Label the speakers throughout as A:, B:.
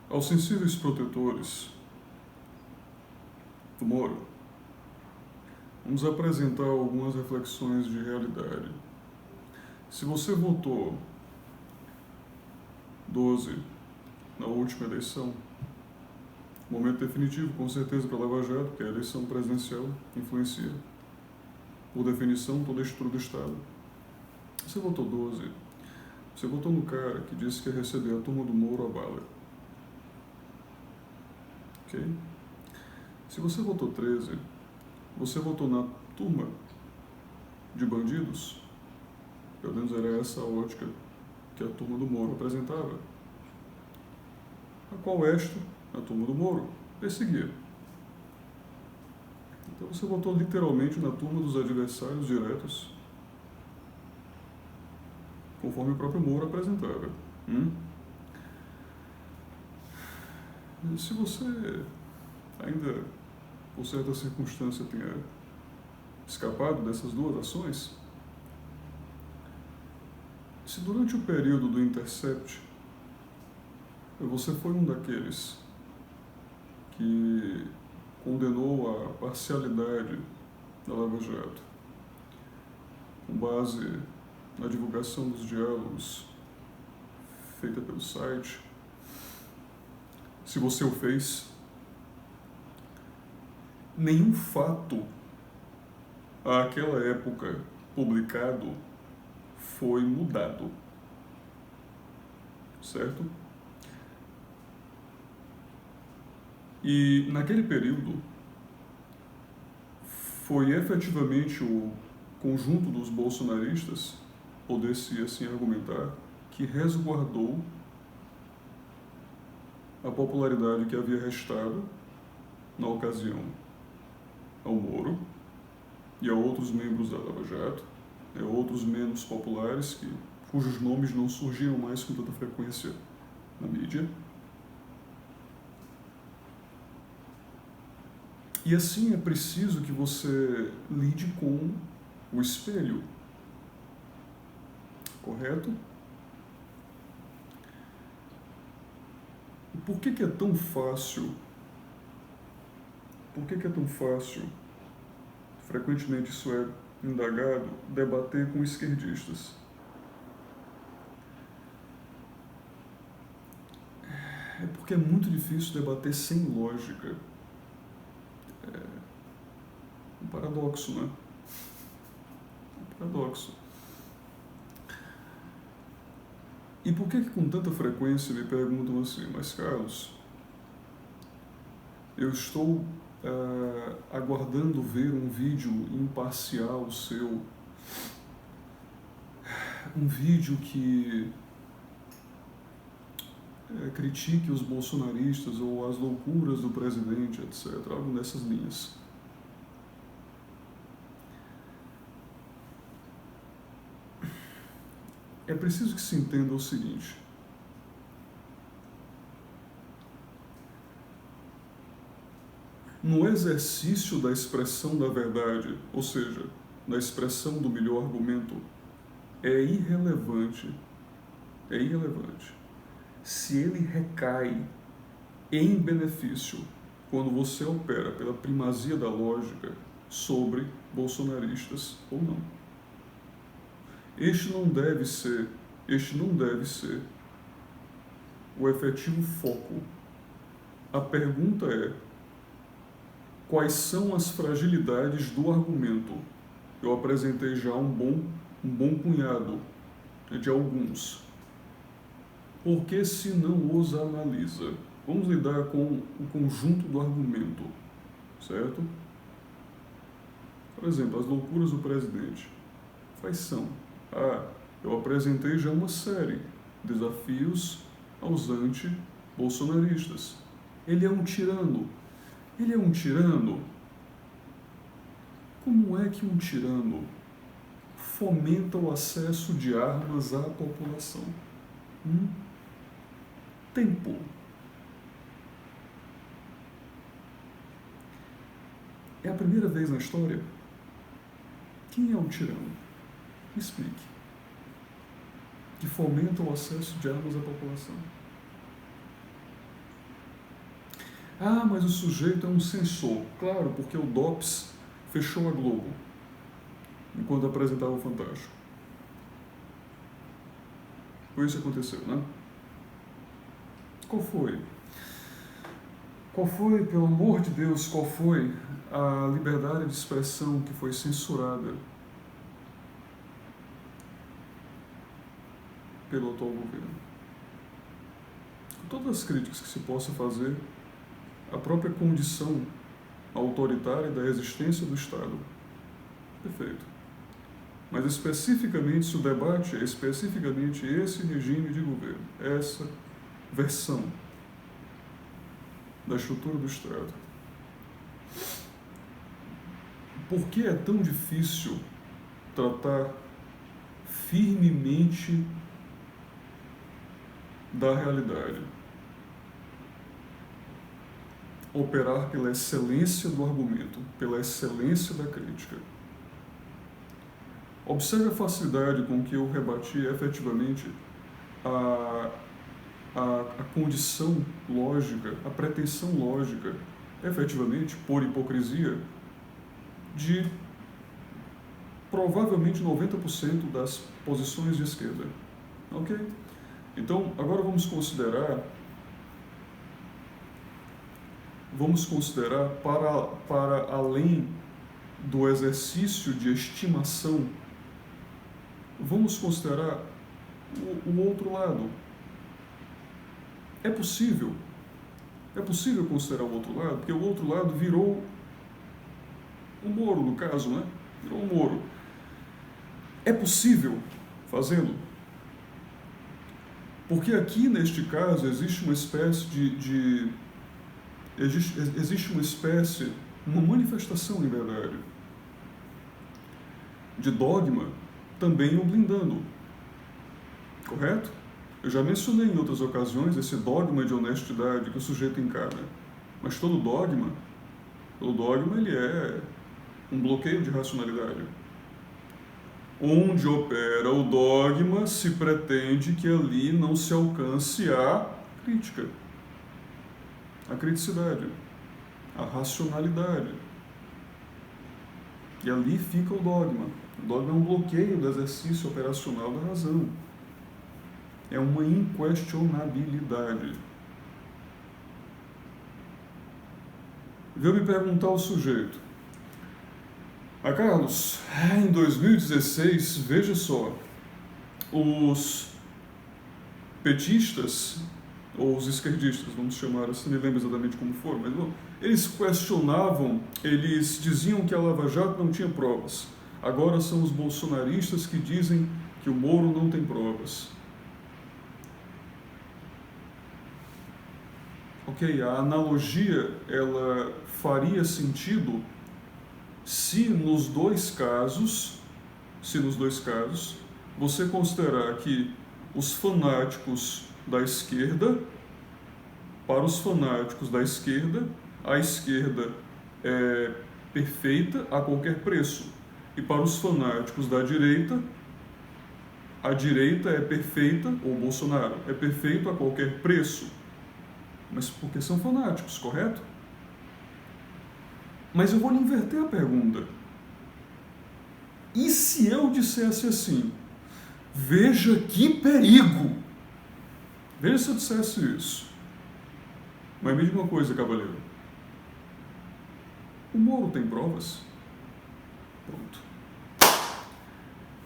A: Aos sensíveis protetores do Moro, vamos apresentar algumas reflexões de realidade. Se você votou 12 na última eleição, momento definitivo, com certeza, para Lava Jato, porque a eleição presidencial influencia, por definição, toda a estrutura do Estado. Você votou 12, você votou no cara que disse que ia receber a turma do Moro a bala. Ok? Se você votou 13, você votou na turma de bandidos, pelo menos era essa a ótica que a turma do Moro apresentava, a qual esta, a turma do Moro, perseguia. Então você votou literalmente na turma dos adversários diretos, conforme o próprio Moro apresentava. Se você ainda, por certa circunstância, tenha escapado dessas duas ações, se durante o período do Intercept você foi um daqueles que condenou a parcialidade da Lava Jato, com base na divulgação dos diálogos feita pelo site, se você o fez, nenhum fato àquela época publicado foi mudado, certo? E naquele período foi efetivamente o conjunto dos bolsonaristas, poder-se assim argumentar, que resguardou a popularidade que havia restado na ocasião ao Moro e a outros membros da Lava Jato, outros menos populares, cujos nomes não surgiram mais com tanta frequência na mídia. E assim é preciso que você lide com o espelho, correto? Por que é tão fácil? Por que é tão fácil, frequentemente isso é indagado, debater com esquerdistas? É porque é muito difícil debater sem lógica. É um paradoxo, né? Um paradoxo. E por que com tanta frequência me perguntam assim, mas Carlos, eu estou aguardando ver um vídeo imparcial seu, um vídeo que critique os bolsonaristas ou as loucuras do presidente, etc., algo nessas linhas. É preciso que se entenda o seguinte: no exercício da expressão da verdade, ou seja, da expressão do melhor argumento, é irrelevante se ele recai em benefício quando você opera pela primazia da lógica sobre bolsonaristas ou não. Este não deve ser o efetivo foco. A pergunta é: quais são as fragilidades do argumento? Eu apresentei já um bom punhado de alguns. Por que se não os analisa? Vamos lidar com o conjunto do argumento, certo? Por exemplo, as loucuras do presidente. Quais são? Eu apresentei já uma série, desafios aos anti-bolsonaristas. Ele é um tirano. Como é que um tirano fomenta o acesso de armas à população? Tempo. É a primeira vez na história? Quem é um tirano? Me explique. Que fomenta o acesso de armas à população. Ah, mas o sujeito é um censor. Claro, porque o DOPS fechou a Globo enquanto apresentava o Fantástico. Foi isso que aconteceu, né? Qual foi? Qual foi, pelo amor de Deus, qual foi a liberdade de expressão que foi censurada pelo atual governo? Com todas as críticas que se possa fazer à própria condição autoritária da existência do Estado. Perfeito. Mas especificamente, se o debate é especificamente esse regime de governo, essa versão da estrutura do Estado, por que é tão difícil tratar firmemente da realidade? Operar pela excelência do argumento, pela excelência da crítica. Observe a facilidade com que eu rebati efetivamente a condição lógica, a pretensão lógica, efetivamente, por hipocrisia, de provavelmente 90% das posições de esquerda. Ok? Então, agora vamos considerar para além do exercício de estimação, vamos considerar o outro lado. É possível considerar o outro lado, porque o outro lado virou o Moro, no caso, né? Virou o Moro. É possível fazê-lo? Porque aqui, neste caso, existe uma espécie uma manifestação de verdade, de dogma, também o blindando. Correto? Eu já mencionei em outras ocasiões esse dogma de honestidade que o sujeito encarna. Mas todo dogma ele é um bloqueio de racionalidade. Onde opera o dogma, se pretende que ali não se alcance a crítica, a criticidade, a racionalidade. E ali fica o dogma. O dogma é um bloqueio do exercício operacional da razão. É uma inquestionabilidade. Veio me perguntar o sujeito: Carlos, em 2016, veja só, os petistas, ou os esquerdistas, vamos chamar assim, não lembro exatamente como foram, mas bom, eles questionavam, eles diziam que a Lava Jato não tinha provas. Agora são os bolsonaristas que dizem que o Moro não tem provas. Ok, a analogia, ela faria sentido se nos dois casos você considerar que os fanáticos da esquerda, para os fanáticos da esquerda, a esquerda é perfeita a qualquer preço, e para os fanáticos da direita, a direita é perfeita, ou Bolsonaro é perfeito a qualquer preço. Mas porque são fanáticos, correto? Mas eu vou lhe inverter a pergunta. E se eu dissesse assim: veja que perigo! Veja se eu dissesse isso. Mas me diga uma coisa, cavaleiro. O Moro tem provas? Pronto.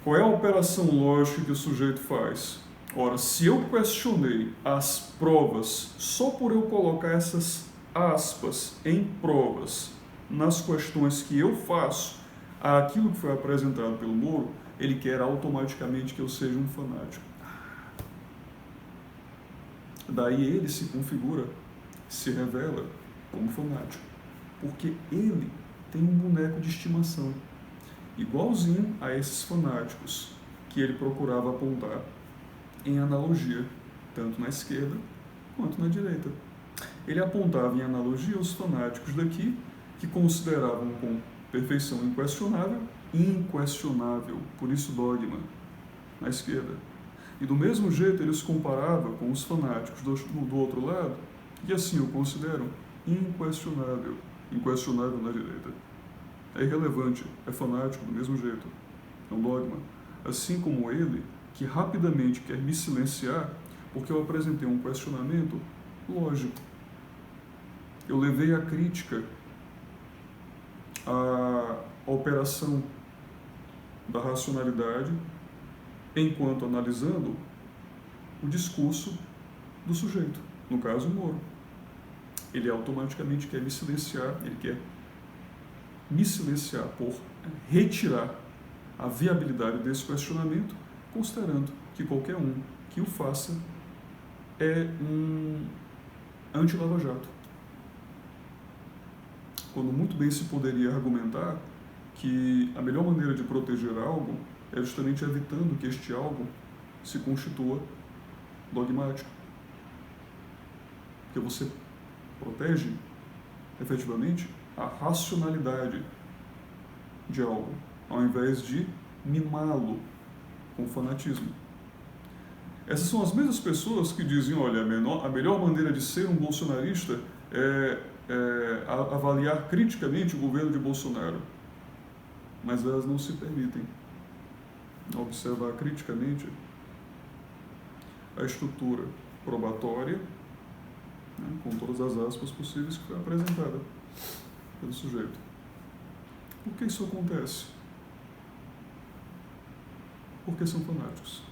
A: Qual é a operação lógica que o sujeito faz? Ora, se eu questionei as provas só por eu colocar essas aspas em provas nas questões que eu faço àquilo que foi apresentado pelo Moro, ele quer automaticamente que eu seja um fanático. Daí ele se configura, se revela como fanático, porque ele tem um boneco de estimação, igualzinho a esses fanáticos que ele procurava apontar em analogia, tanto na esquerda quanto na direita. Ele apontava em analogia os fanáticos daqui, que consideravam com perfeição inquestionável, por isso dogma, na esquerda. E do mesmo jeito ele os comparava com os fanáticos do outro lado, que assim o consideram inquestionável. Inquestionável na direita. É irrelevante, é fanático do mesmo jeito. É um dogma. Assim como ele, que rapidamente quer me silenciar porque eu apresentei um questionamento lógico. Eu levei a crítica à operação da racionalidade enquanto analisando o discurso do sujeito, no caso o Moro. Ele automaticamente quer me silenciar, ele quer me silenciar por retirar a viabilidade desse questionamento, considerando que qualquer um que o faça é um anti-Lava Jato. Quando muito bem se poderia argumentar que a melhor maneira de proteger algo é justamente evitando que este algo se constitua dogmático. Porque você protege, efetivamente, a racionalidade de algo, ao invés de mimá-lo com fanatismo. Essas são as mesmas pessoas que dizem, olha, a melhor maneira de ser um bolsonarista é avaliar criticamente o governo de Bolsonaro. Mas elas não se permitem observar criticamente a estrutura probatória, né, com todas as aspas possíveis, que foi apresentada pelo sujeito. Por que isso acontece? Porque são fanáticos.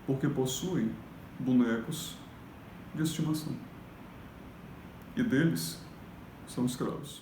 A: Porque possuem bonecos de estimação. E deles são escravos.